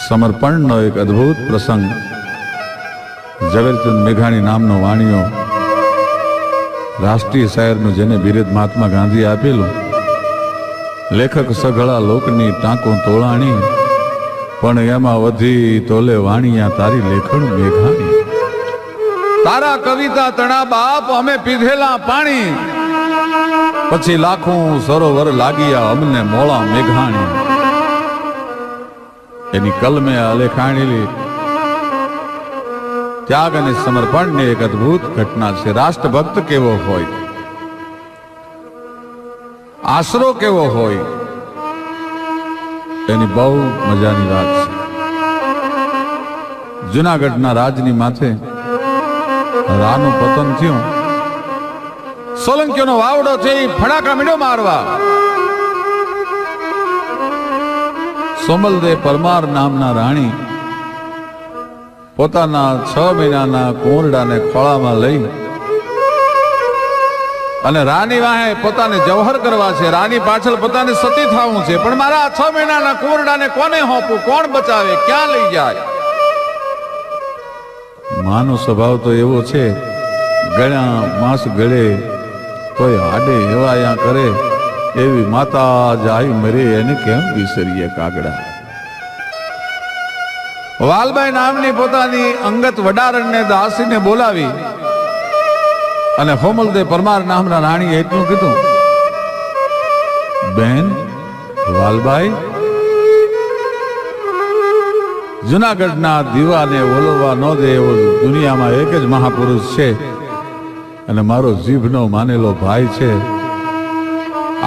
સમર્પણનો એક અદ્ભુત પ્રસંગ ઝવેરચંદ મેઘાણી નામનો વાણિયો રાષ્ટ્રીય શાયરનું જેને બિરુદ મહાત્મા ગાંધી આપેલું, લેખક સઘળા લોકની ટાંકો તોળાણી, પણ એમાં વધી તોલે વાણિયા તારી લેખણ મેઘાણી. તારા કવિતા તણા બાપ અમે પીધેલા પાણી, પછી લાખો સરોવર લાગીયા અમને મોળા મેઘાણી. એની કલમે આલેખાણેલી ત્યાગ અને સમર્પણની એક અદ્ભુત ઘટના છે. રાષ્ટ્રભક્ત કેવો હોય, આશરો કેવો હોય, એની બહુ મજાની વાત છે. જુનાગઢના રાજની માથે રાનું પતન થયું. સોલંકીઓનો વાવડો છે એ ફડાકા મીડો મારવા સોમલદેવ પરમાર નામના રાણી પોતાના 6 મહિનાના કોરડાને ખોળામાં લઈ અને રાની વાહે પોતાને જવહર કરવા છે. રાની પાછળ પોતાને સતી થવું છે, પણ મારા 6 મહિનાના કોરડાને કોને હોપું, કોણ બચાવે, ક્યાં લઈ જાય? માનો સ્વભાવ તો એવો છે, ગળ્યા માંસ ગળે તોય આડે હેવાયા કરે, એવી માતા જાય મરે એને કેમ વિસરીએ કાગડા. વાલબાઈ નામની પોતાની અંગત વડારણને દાસીને બોલાવી અને હોમલદેવ પરમાર નામના રાણીએ એટલું કીધું, બેન વાલબાઈ, જુનાગઢના દીવાને ઓલવવા ન દે એવો દુનિયામાં એક જ મહાપુરુષ છે અને મારો જીભનો માનેલો ભાઈ છે.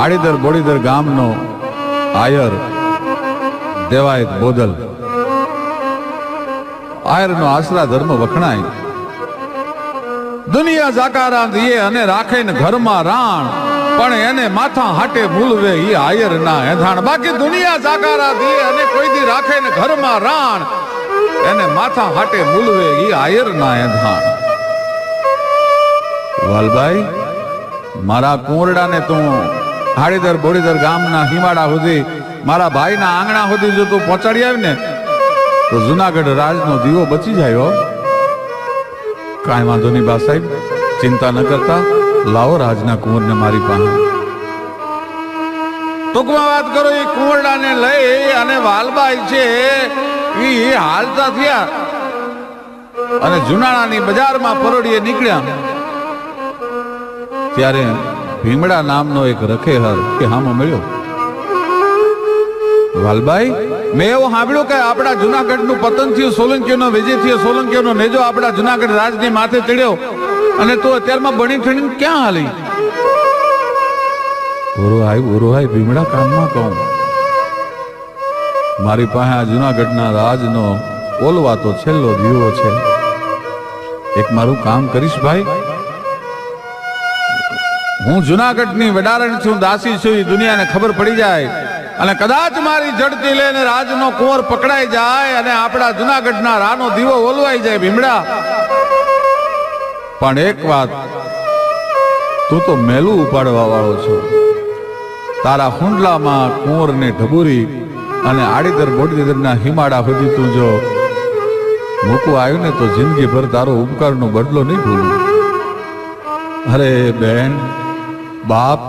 આડીદર બોડીદર ગામનો આયર દેવાયત બોદલ. આયરનો આશરા ધર્મ વખણાય, દુનિયા જાકારા દીએ અને રાખે ને ઘરમાં રાણ, પણ એને માથા હાટે મૂલવે ઈ આયર ના એધાણ. બાકી દુનિયા જાકારા દીએ અને કોઈ દી રાખે ને ઘરમાં રાણ, એને માથા હાટે મૂલવે ઈ આયર ના એધાણ. વાલબાઈ, મારા કોરડાને તું હાડીદર બોડીદર ગામના હિમાડા સુધી, મારા ભાઈના આંગણા સુધી જો તું પહોંચાડી આવી ને તો જુનાગઢ રાજનો દીવો બચી જાય. કાંઈ વાંધો નહીં બા સાહેબ, ચિંતા ન કરતા, લાવો રાજના કુંવરને મારી પાસે. ટૂંકમાં વાત કરો, એ કુંવરડાને લઈ અને વાલબાઈ છે એ હાલતા થયા અને જુનાણાની બજારમાં પરોડીએ નીકળ્યા. ત્યારે ભીમડા નામનો એક રખેહર કે હામો મળ્યો. વાલબાઈ, મેં એવું સાંભળ્યું કે આપણા જુનાગઢનું પતન થયું, સોલંકીઓનો વિજય થયો, સોલંકીઓનો નેજો આપણા જુનાગઢ રાજની માથે ચડ્યો અને તું અત્યારમાં બની ઠણીને ક્યાં હાલી? ઓરો ભીમડા કામમાં કહું, મારી પાસે આ જુનાગઢના રાજનો ઓલવાતો છેલ્લો દીવો છે. એક મારું કામ કરીશ ભાઈ? હું જુનાગઢની વડારણ છું, દાસી છું, એ દુનિયાને ખબર પડી જાય અને કદાચ મારી જડતી લઈને રાજનો કુંવર પકડાઈ જાય અને આપણા જુનાગઢના રાનો દીવો ઓલવાઈ જાય ભીમડા. પણ એક વાત, તું તો મેલું ઉપાડવા વાળો છો. તારા હુંડલામાં કુંવરને ઢબુરી અને આડીદર બોડીદરના હિમાડા સુધી તું જો મૂકવા આવ્યું ને તો જિંદગીભર તારો ઉપકારનો બદલો નહીં ભૂલું. અરે બેન, બાપ,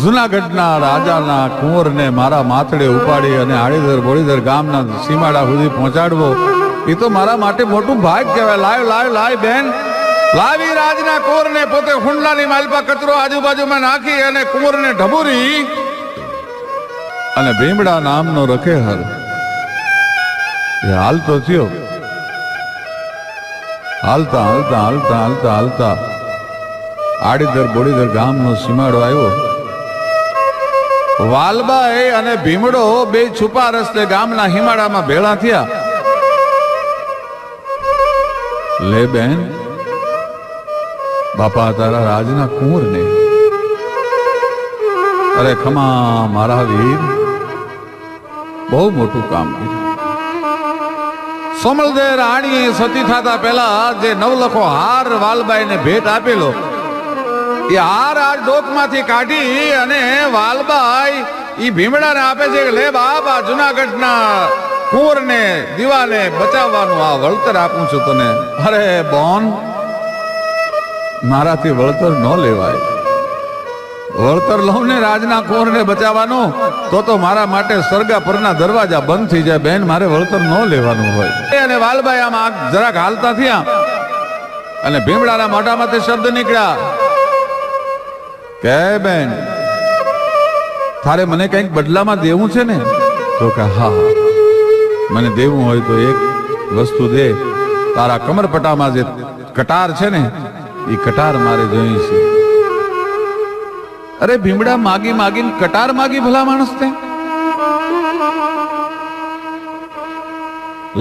જુનાગઢના રાજાના કુંવરને મારા માથડે ઉપાડી અને આડીદર બોડીદર ગામના સીમાડા સુધી પહોંચાડવો એ તો મારા માટે મોટું ભાગ કહેવાય. લાય બેન, લાવી રાજના કુંવરને પોતે હુંડલાની માલપા કચરો આજુબાજુમાં નાખી અને કુંવરને ઢબુરી અને ભીમડા નામનો રખેહર એ હાલતો થયો. હાલતા આડીદર બોડીદર ગામનો સીમાડો આવ્યો. વાલબાઈ અને ભીમડો બે છુપા રસ્તે ગામના હિમાડામાં ભેળા થયા. લે બેન, બાપા તારા રાજના કુંવરને. અરે ખમા મારા વીર, બહુ મોટું કામ કર્યું. સોમલદેવ રાણીએ સતી થતા પહેલા જે નવલખો હાર વાલબાઈને ભેટ આપેલો, એ હાર આજ ડોકમાંથી કાઢી અને વાલબાઈ ઈ ભીમડાને આપે છે કે લે બાપ, આ જુનાગઢના કુંવરને દીવાને બચાવવાનું આ વળતર આપું છું તને. અરે બોન, મારાથી વળતર ન લેવાય. વળતર લઉં ને રાજના કુંવરને બચાવવાનું તો મારા માટે સરગા પરના દરવાજા બંધ થઈ જાય. બેન, મારે વળતર ન લેવાનું હોય. અને વાલભાઈ આમ જરાક હાલતા થયા અને ભીમડાના મોઢામાંથી શબ્દ નીકળ્યા કે બેન, તારે મને કંઈક બદલામાં દેવું છે ને? તો કે હા, મને દેવું હોય તો એક વસ્તુ દે. તારા કમરપટામાં જે કટાર છે ને, એ કટાર મારે જોઈ છે. અરે ભીમડા, માગી માગીને કટાર માગી ભલા માણસ તે?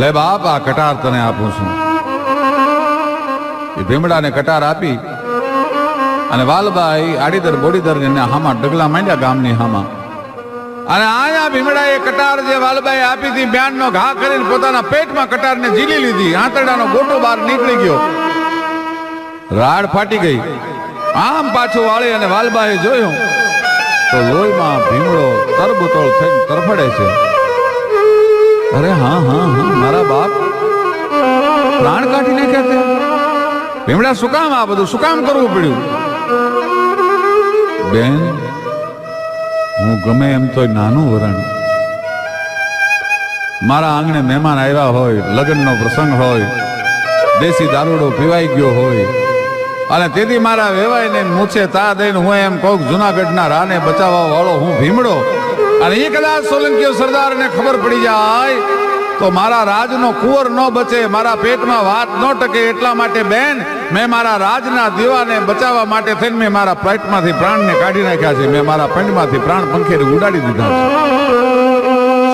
લે બાપ, આ કટાર તને આપું છું. એ ભીમડાને કટાર આપી અને વાલબાઈ આડીદર બોડીદર ને હામાં ડગલા માંડ્યા ગામની હામાં. અને આયા ભીમડાએ કટાર જે વાલબાઈ આપી હતી, બ્યાનનો ઘા કરીને પોતાના પેટમાં કટારને ઝીલી લીધી. આંતરડાનો ગોટો બહાર નીકળી ગયો, રાડ ફાટી ગઈ. આમ પાછું વાળી અને વાલબાએ જોયું તો લોહીમાં ભીમડો તરબોતળ થઈને તરફડે છે. અરે હા હા હા, મારા બાપ પ્રાણ કાઢી નાખ્યા છે. ભીમડા, શું કામ આ બધું શું કામ કરવું પડ્યું? બેન, હું ગમે એમ તો નાનું વરણ, મારા આંગણે મહેમાન આવ્યા હોય, લગ્નનો પ્રસંગ હોય, દેશી દારૂડો પીવાઈ ગયો હોય અને તેથી મારા વેવાઈને મૂછે તા દઈને હું એમ કહું જુનાગઢના રાને બચાવવા વાળો હું ભીમડો, અને એ કદાચ સોલંકીઓ સરદારને ખબર પડી જાય તો મારા રાજનો કુંવર ન બચે, મારા પેટમાં વાત ન ટકે. એટલા માટે બેન, મેં મારા રાજના દીવાને બચાવવા માટે થઈને મેં મારા પેટમાંથી પ્રાણને કાઢી નાખ્યા છે. મેં મારા પંડમાંથી પ્રાણ પંખેરી ઉડાડી દીધા છે.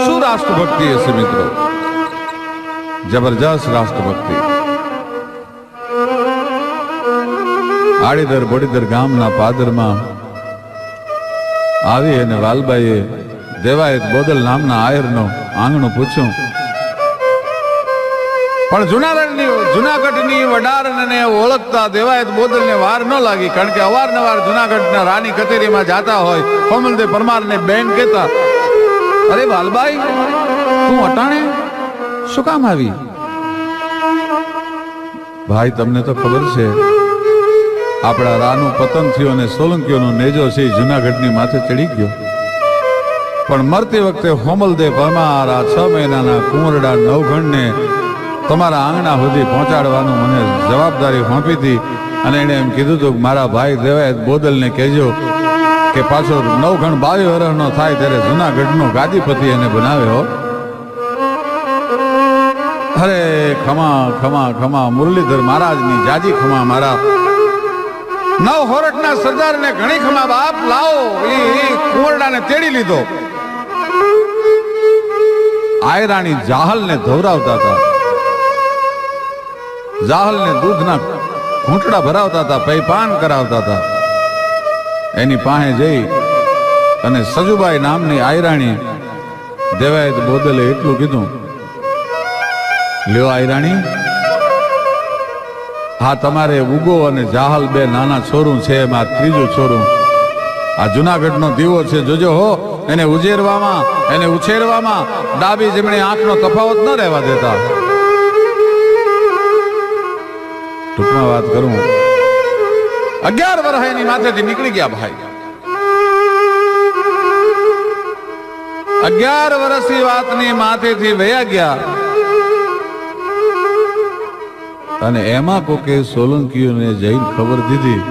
શું રાષ્ટ્રભક્તિ હશે મિત્રો! જબરજસ્ત રાષ્ટ્રભક્તિ. આડીદર બોડીદર ગામના પાદરમાં આવી અને વાલબાઈએ દેવાયત બોદલ નામના આયરનો આંગણું પૂછ્યું. પણ જુનાગઢની વડારને ઓળખતા દેવાયત બોદલને વાર ન લાગી, કારણ કે અવારનવાર જુનાગઢના રાની કચેરીમાં જાતા હોય. કોમલદેવ પરમારને બેન કહેતા, અરે વાલબાઈ, તું અટાણે શું કામ આવી? ભાઈ, તમને તો ખબર છે આપણા રાનું પતન થયું અને સોલંકીઓનો નેજો છે જુનાગઢની માથે ચડી ગયો. પણ મરતી વખતે કોમલદેવ પરમાર આ 6 મહિનાના કુંવરડા નવઘણને તમારા આંગણા સુધી પહોંચાડવાનું મને જવાબદારી સોંપી હતી. અને એને એમ કીધું હતું કે મારા ભાઈ દેવાયત બોદલને કહેજો કે પાછો 9 ગણ 22 વર્ષનો થાય ત્યારે જુનાગઢનો ગાદીપતિ એને બનાવ્યો. અરે ખમા ખમા ખમા મુરલીધર મહારાજની જાજી ખમા. મારા 9 હોરઠના સરદારને ઘણી ખમા બાપ. લાવો, એ કુંવરડાને તેડી લીધો. આયરાણી જાહલને ધવરાવતા હતા, જાહલને દૂધના ઘૂંટડા ભરાવતા હતા, પૈપાન કરાવતા હતા. એની પાસે જઈ અને સજુબાઈ નામની આયરાણી દેવાયત બોદલે એટલું કીધું, લ્યો આયરાણી, હા તમારે ઉગો અને જાહલ 2 નાના છોરું છે, એમાં 3જું છોરું આ જુનાગઢનો દીવો છે. જોજો હો, એને ઉજેરવામાં એને ઉછેરવામાં ડાબી જમણી આંખનો તફાવત ન રહેવા દેતા. ટૂંકમાં વાત કરું, 11 વર્ષ એની માથેથી નીકળી ગયા ભાઈ. 11 વર્ષની વાતની માથેથી વયા ગયા. અને એમાં કોકે સોલંકીઓને જઈને ખબર દીધી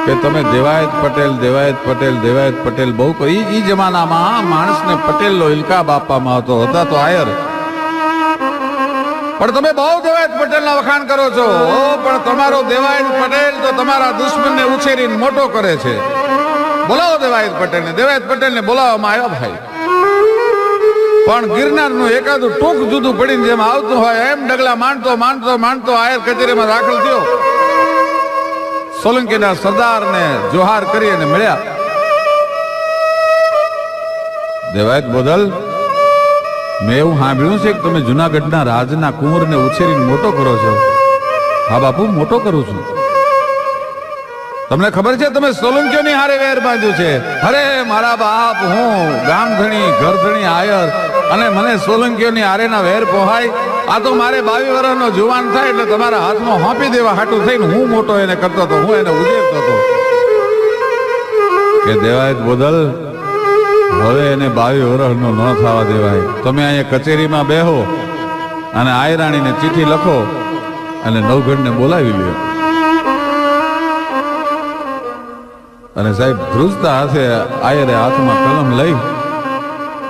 કે તમે દેવાયત પટેલ દેવાયત પટેલ દેવાયત પટેલ બહુ કરી. એ જમાનામાં માણસને પટેલનો ઇલકાબ આપવામાં આવતો. હતા તો આયર, પણ તમે બહુ દેવાયત પટેલના વખાણ કરો છો. પણ તમારો દેવાયત પટેલ તો તમારા દુશ્મનને ઉછેરીને મોટો કરે છે. બોલાવો દેવાયત પટેલને. દેવાયત પટેલને બોલાવવામાં આવ્યા ભાઈ. પણ ગિરનારનું એકાદું ટૂંક જુદું પડીને જેમ આવતું હોય એમ ડગલા માંડતો માંડતો માંડતો આયર કચેરીમાં દાખલ થયો. સોલંકીના સરદારને જોહાર કરી અને મળ્યા. દેવાયત બોદલ, મેં એવું સાંભળ્યું છે કે તમે જુનાગઢના રાજના કુંવરને ઉછેરીને મોટો કરો છો. હા બાપુ, મોટો કરું છું. તમને ખબર છે તમે સોલંકીઓની હારે વેર બાંધ્યું છે? અરે મારા બાપ, હું ગામધણી ઘરધણી આયર અને મને સોલંકીઓની આરેના વેર પોહાય. આ તો મારે 22 વર્ષનો જુવાન થાય એટલે તમારા હાથમાં હોંપી દેવા હાટું થઈને હું મોટો એને કરતો હતો, હું એને ઉજેરતો હતો કે દેવાય બોદલ હવે એને 22 વર્ષનો ન થવા દેવાય. તમે અહીંયા કચેરીમાં બેહો અને આયરાણીને ચિઠ્ઠી લખો અને નવઘણને બોલાવી લ્યો. અને સાહેબ ધ્રુજતા હાથે આયરે હાથમાં કલમ લઈ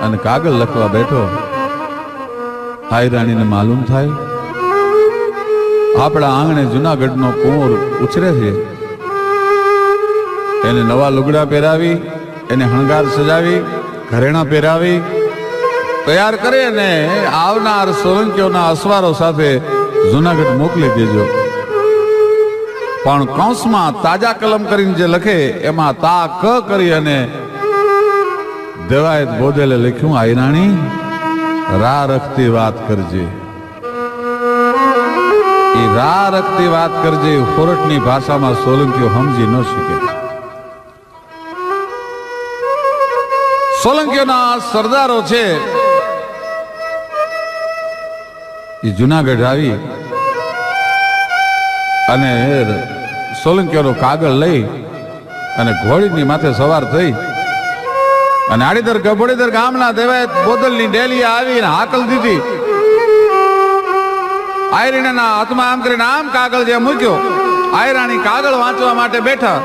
અને કાગળ લખવા બેઠો. આયરાણીને માલુમ થાય આપણા આંગણે જુનાગઢનો કુંવર ઉછરે છે. એને નવા લુગડા પહેરાવી, એને હણગાર સજાવી, ઘરેણા પહેરાવી તૈયાર કરે અને આવનાર સોલંકીઓના અસવારો સાથે જુનાગઢ મોકલી દેજો. પણ કૌંસમાં તાજા કલમ કરીને જે લખે એમાં તા ક કરી અને દેવાયત બોધેલે લખ્યું આયરાણી રા રખતી વાત કરજે. એ રા રખતી વાત કરજે ખોરટની ભાષામાં સોલંકીઓ સમજી ન શકે. સોલંકીઓના સરદારો છે એ જુનાગઢ આવી અને સોલંકીઓનો કાગળ લઈ અને ઘોડીની માથે સવાર થઈ અને આડીદર ગભોડીદર ગામના દેવાયત બોદલની ડેલી આવીને હાકલ દીધી. આયરાણીના હાથમાં આમ કરીને આમ કાગળ જે મૂક્યો. આયરાણી કાગળ વાંચવા માટે બેઠા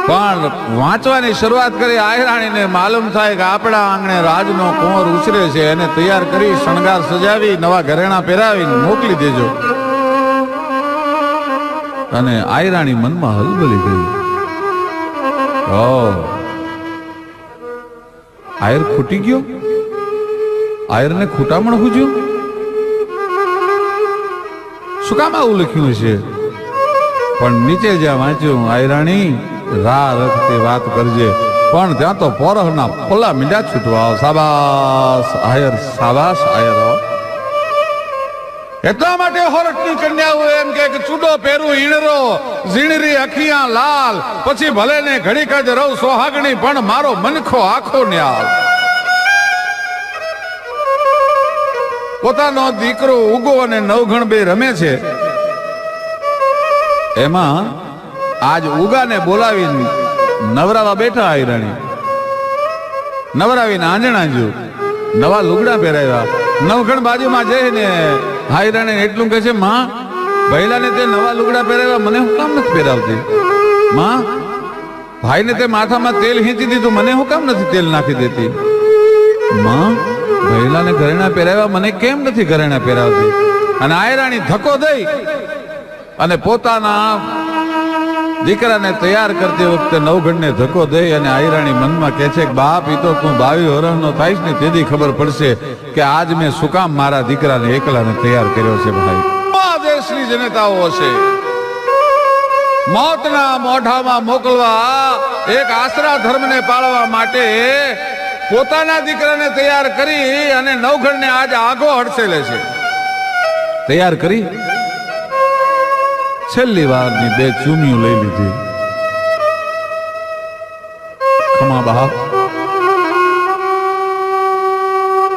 પણ વાંચવાની શરૂઆત કરી. આયરાણીને માલુમ થાય કે આપણા આંગણે રાજનો કુંવર ઉછરે છે, એને તૈયાર કરી શણગાર સજાવી નવા ઘરેણા પહેરાવી મોકલી દેજો. અને આયરાણી મનમાં હલબલી ગઈ. આયર ખૂટી ગયો, આયરને ખૂટામણ પૂજ્યું. શું કામ આવું લખ્યું છે? પણ નીચે જ્યાં વાંચ્યું આયરાણી રા રખતી વાત કરજે, પણ ત્યાં તો પોરહના પલ્લા મીંડા છૂટવા. સાબાસ આયર, સાબાસ આયર. એટલા માટે હોરઠની કન્યાઓ એમ કે ચૂડો પહેરું ઈણરો, ઝીણરી અખિયા લાલ, પછી ભલે ને ઘડીક જ રહું સોહાગણી, પણ મારો મનખો આખો ન્યાલ. પોતાનો દીકરો ઉગો અને નવઘણ બે રમે છે. એમાં આજ ઉગાને બોલાવી નવરાવા બેઠા આયરાણી. નવરાવીને આંજણા જો નવા લુગડા પહેરાવ્યા. નવઘણ બાજુમાં જઈને આયરાણી એટલું કહે છે, માં ભૈલાને તે નવા લુગડા પહેરાવ્યા, મને હું કામ નથી પહેરાવતી? માં ભાઈને તે માથામાં તેલ હીંચી દીધું, મને હું કામ નથી તેલ નાખી દેતી? માં ભૈલાને ઘરેણા પહેરાવ્યા, મને કેમ નથી ઘરેણા પહેરાવતી? અને આયરાણી ધક્કો દઈ અને પોતાના દીકરાને તૈયાર કરતી વખતે નવઘણને ધક્કો દઈ અને આયરાણી મનમાં કહે છે કે બાપ, ઈ તો તું 22 વર્ષનો થાઈશ ને તેથી ખબર પડશે કે આજ મેં શું કામ મારા દીકરાને એકલાને તૈયાર કર્યો છે. ભાઈ દેશની જનતાઓ હશે મોતના મોઢામાં મોકલવા, એક આશરા ધર્મને પાળવા માટે પોતાના દીકરાને તૈયાર કરી અને નવઘણને આજ આગો હડસેલે છે. તૈયાર કરી છેલ્લી વારની 2 ચૂમીઓ લઈ લીધી. ખમા બાપ,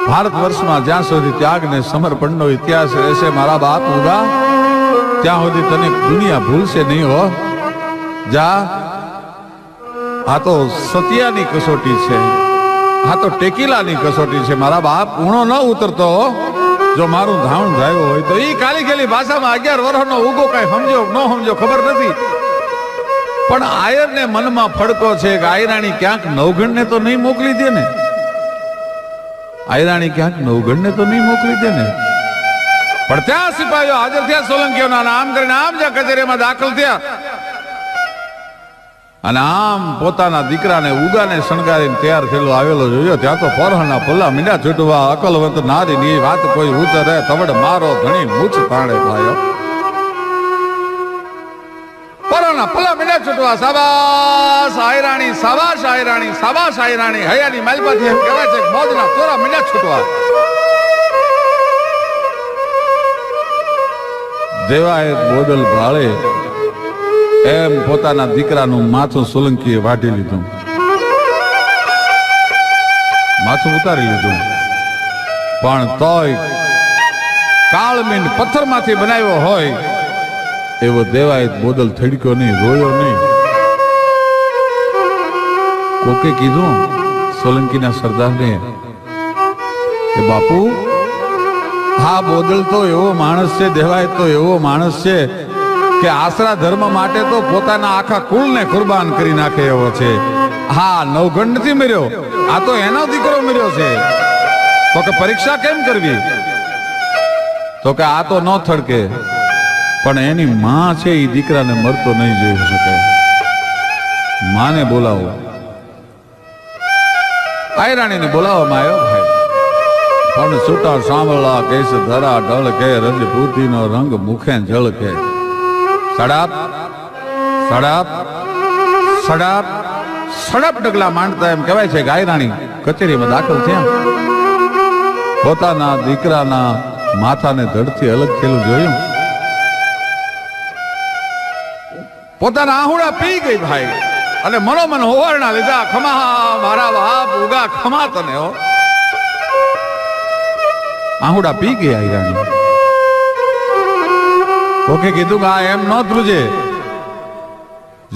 ભારત વર્ષમાં જ્યાં સુધી ત્યાગ ને સમર્પણનો ઇતિહાસ રહેશે મારા બાપ ઉગા, ત્યાં સુધી તને દુનિયા ભૂલશે નહીં. હો જા, આ તો સતિયાની કસોટી છે, આ તો ટેકીલાની કસોટી છે મારા બાપ. ઊણો ન ઉતરતો જો મારું ધાવણ થયું હોય તો. ઈ કાલી ગેલી ભાષામાં 11 વર્ષનો ઉગો કઈ સમજો ન સમજો ખબર નથી, પણ આયરને મનમાં ફડકો છે કે આયરાણી ક્યાંક નવઘણને તો નહીં મોકલી દે ને, આયરાણી ક્યાંક નવઘણને તો નહીં મોકલી દે ને. પણ ત્યાં સિપાહીઓ હાજર થયા, સોલંકીઓના નામ કરીને આમ જ્યાં કચેરીમાં દાખલ થયા અને આમ પોતાના દીકરાને ઉગાને શણગારીને તૈયાર થયેલો આવેલો જોયો. ત્યાં તો પોરહના પલ્લા મીંડા છૂટવા, અકલવંત નારી ની વાત કોઈ ઉતરે, તવડ મારો ધણી મૂછ તાણે ભાઈઓ. પોરહના પલ્લા મીંડા છૂટવા. સાબાસ આયરાણી, સાબાસ આયરાણી, સાબાસ આયરાણી. હૈયાની માલપાથી એમ કહેવાય છે મોજના તોરા મીંડા છૂટવા. દેવાયત બોદલ ભાળે એમ પોતાના દીકરાનું માથું સોલંકીએ વાટી લીધું. માથું ઉતારી લીધું, પણ તોય કાળમીન પથ્થરમાંથી બનાવ્યો હોય એવો દેવાયત બોદલ થડક્યો નહીં, રોયો નહીં. કોકે કીધું સોલંકીના સરદારને કે બાપુ, હા બોદલ તો એવો માણસ છે, દેવાયત તો એવો માણસ છે કે આશરા ધર્મ માટે તો પોતાના આખા કુળને કુરબાન કરી નાખે એવો છે. હા, નવઘણ નથી મર્યો, આ તો એનો દીકરો મર્યો છે. તો કે પરીક્ષા કેમ કરવી? તો કે આ તો ન થડકે, પણ એની માં છે એ દીકરાને મરતો નહીં જોઈ શકે. માને બોલાવો. આયરાણીને બોલાવવામાં આવ્યો ભાઈ. પણ છૂટા સાંભળા કેસ ધરા ઢળ કે રજપૂતીનો રંગ મુખે જળ કે. સડાપ સડાપ સડાપ સડપ ડગલા માંડતા એમ કહેવાય છે કે આયરાણી કચેરીમાં દાખલ થયા. પોતાના દીકરાના માથાને ધડથી અલગ થયેલું જોયું. પોતાના આહુડા પી ગઈ ભાઈ, અને મનોમન હોવારના લીધા. ખમા મારા બાપ ઉગા, ખમા તને હો. આહુડા પી ગઈ આયરાણી. કોકે કીધું કે આ એમ ન ધ્રુજે.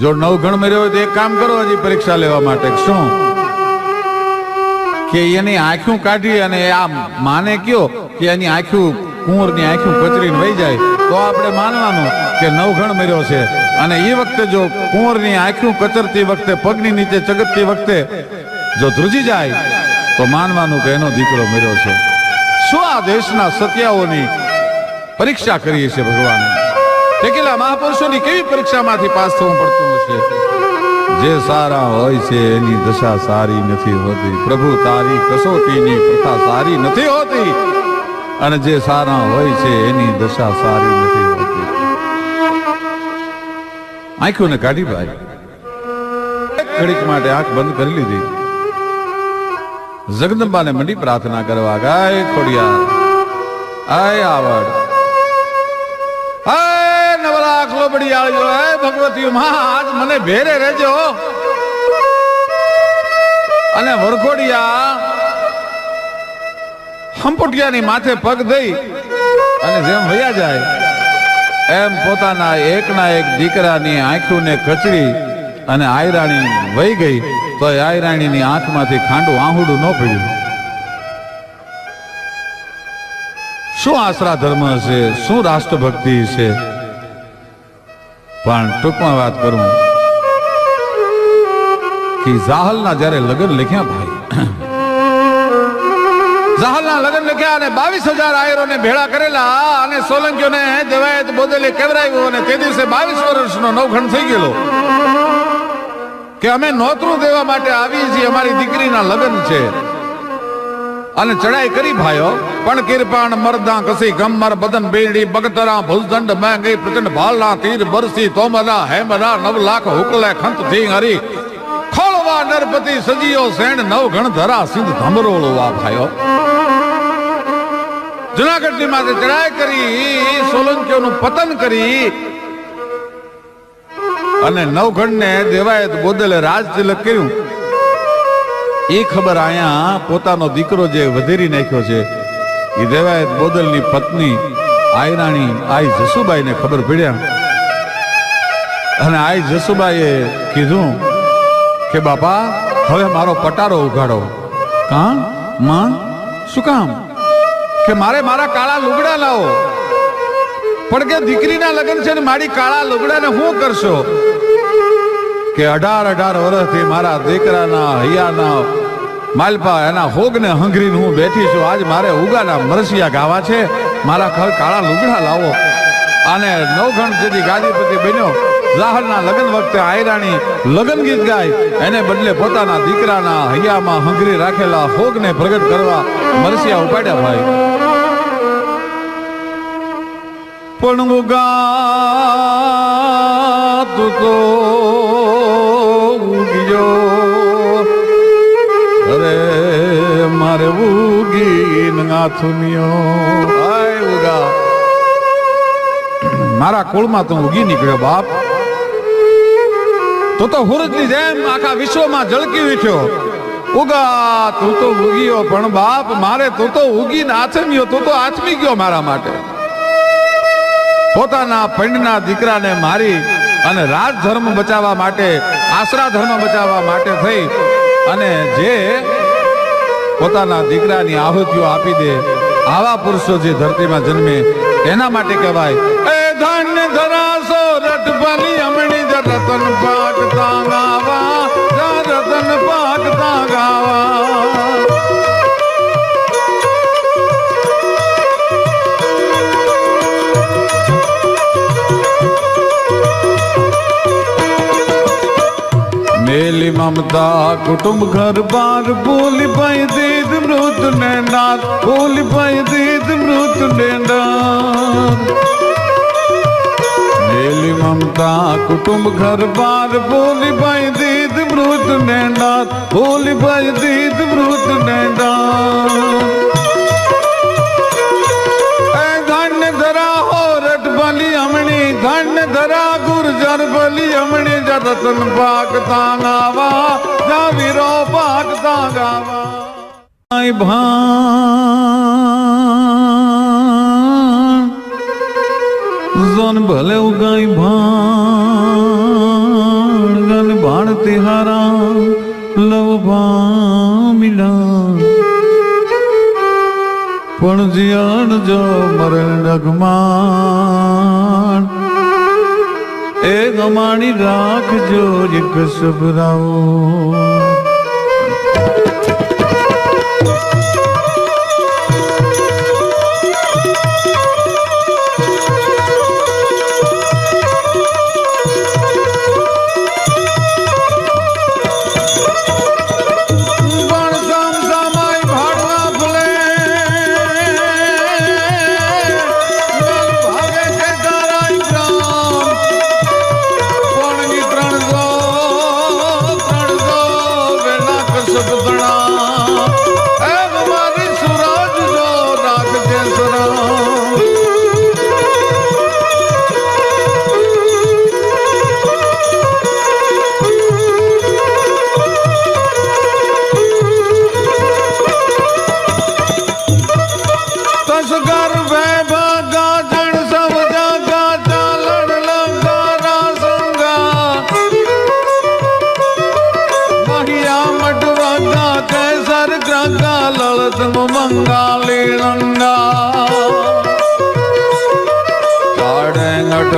જો નવઘણ મર્યો હોય તો એક કામ કરો, હજી પરીક્ષા લેવા માટે. શું કે એની આંખું કાઢી અને આ માને કયો કે એની આંખું, કુંવરની આંખું કચરીને વહી જાય તો આપણે માનવાનું કે નવઘણ મર્યો છે. અને એ વખતે જો કુંવરની આંખું કચરતી વખતે, પગની નીચે ચગતતી વખતે જો ધ્રુજી જાય તો માનવાનું કે એનો દીકરો મર્યો છે. શું આ દેશના સત્યાઓની પરીક્ષા કરીએ છે ભગવાને? કેટલા મહાપુરુષોની કેવી પરીક્ષામાંથી પાસ થવું પડતું હશે. જે સારા હોય છે એની દશા સારી નથી હોતી. પ્રભુ તારી કસોટીની પ્રથા સારી નથી હોતી, અને જે સારા હોય છે એની દશા સારી નથી હોતી. આંખોને કાઢી ભાઈ, એક ઘડીક માટે આંખ બંધ કરી લીધી. જગદંબાને મંડી પ્રાર્થના કરવા. ગાય ખોડિયાર, આય આવડ, આય નવલાખ લોબડી આવજો, આય ભગવતી માં આજ મને ભેરે રહેજો. અને વરઘોડિયા હંપુટિયાની માથે પગ દઈ અને જેમ વયા જાય એમ પોતાના એકના એક દીકરાની આંખોને કચરી અને આયરાણી વહી ગઈ. તો આયરાણીની આંખમાંથી ખાંડું આહુડું ન પડ્યું. શું આશરા ધર્મ હશે, શું રાષ્ટ્રભક્તિ છે. પણ ટૂંકમાં વાત કરું કે જાહલના જયારે લગ્ન લખ્યા ભાઈ, જાહલના લગ્ન લખ્યા અને 22,000 આયરોને ભેળા કરેલા, અને સોલંકીઓને દેવાયત બોદલે કેવરાવ્યો, અને તે દિવસે 22 વર્ષનો નવઘણ થઈ ગયેલો કે અમે નોતરું દેવા માટે આવીએ છીએ, અમારી દીકરીના લગ્ન છે. અને ચડાઈ કરી ભાઈઓ. પણ કિરપાણ મરદા કસી ગમર બદન બેડી બગતરા ભુજદંડ મેં ગઈ પ્રચંડ ભાલના તીર બરસી તોમરા હેમરા 9 લાખ હુકલે ખંત થી હરી ખોળવા નરપતિ સજીયો સેણ નવઘણ ધરા સિંધ ધમરોળવા ભાઈઓ. જુનાગઢની માથે ચડાઈ કરી, સોલંકીઓનું પતન કરી, અને નવઘણને દેવાયત બોદલે રાજ તિલક કર્યું. એ ખબર અહીંયા પોતાનો દીકરો જે વધેરી નાખ્યો છે એ દેવાયત બોદલની પત્ની આયરાણી આઈ જસુબાઈને ખબર પડ્યા. અને આઈ જસુબાઈએ કીધું કે બાપા હવે મારો પટારો ઉઘાડો. કાં માં? શું કામ? કે મારે મારા કાળા લુગડા લાવો. પણ કે દીકરીના લગ્ન છે ને મારી કાળા લુગડાને શું કરશો? કે 18 વર્ષથી મારા દીકરાના હૈયાના માલપા એના હોગને હંગરીને હું બેઠી છું. આજ મારે ઉગાના મરસિયા ગાવા છે, મારા કાળા લુગડા લાવો. અને નવઘણ જેથી ગાદીપતિ બન્યો, જાહલના લગ્ન વખતે આયરાણી લગ્ન ગીત ગાય, એને બદલે પોતાના દીકરાના હૈયામાં હંગરી રાખેલા હોગને પ્રગટ કરવા મરસિયા ઉપાડ્યા ભાઈ. પણ ઉગા તું તો ઉગજો, અરે મારે ઉગી નાથુનિયો. આય ઉગા, મારા કુળમાં તું ઉગી નીકળ્યો બાપ. તો હુરજની જેમ આખા વિશ્વમાં ઝળકી ઉઠ્યો. ઉગા તું તો ઉગીયો પણ બાપ મારે તું તો ઉગીને આચમ્યો, તું તો આચમી ગયો મારા માટે. પોતાના પંડના દીકરાને મારી અને રાજ ધર્મ બચાવવા માટે, આશરા ધર્મ બચાવવા માટે થઈ અને જે પોતાના દીકરાની આહુતિઓ આપી દે, આવા પુરુષો જે ધરતીમાં જન્મે એના માટે કહેવાય એ ધન્ય ધરાસો રટભલી અમણી જ રતન પાકતા ગાવા, રતન પાકતા ગાવા. મેલી મમતા કુટુંબ ઘર બાર ભૂલી ભાઈ દીદ મૃત ને નાથ, ભૂલી ભાઈ દીદ મૃત ને નાથ. મેલી મમતા કુટુંબ ઘર બાર ભૂલી ભાઈ દીદ મૃત ને નાથ, ભૂલી ભાઈ દીદ મૃત ને નાથ. ધન્ય ધરા હો રટ ભલી અમણી, ધન્ય ધરા ગુર્જર ભલી અમણી, રતન પાકતા ગાવા, જાવીરો પાકતા ગાવા. ભાન જન ભલે ઉગાઈ ભાણ, ગન ભાણ તિહારા લવ ભામિલા. પણ જીયાણ જો મરણ ડગમાણ, એ ગમાણી રાખજો એક સબરાઓ.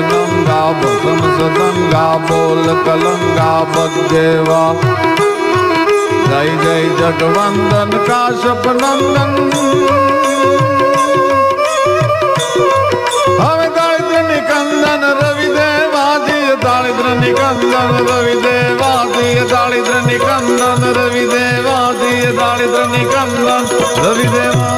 गंगा बसम सदंगा बोल कलंगा बदेवा. जय जय जगवंदन काश्यप नंदन. हवे दारिद्र निकंदन रवि देवादी, दारिद्र निकंदन रवि देवादी, दारिद्र निकंदन रवि देवादी, दारिद्र निकंदन रवि देवा.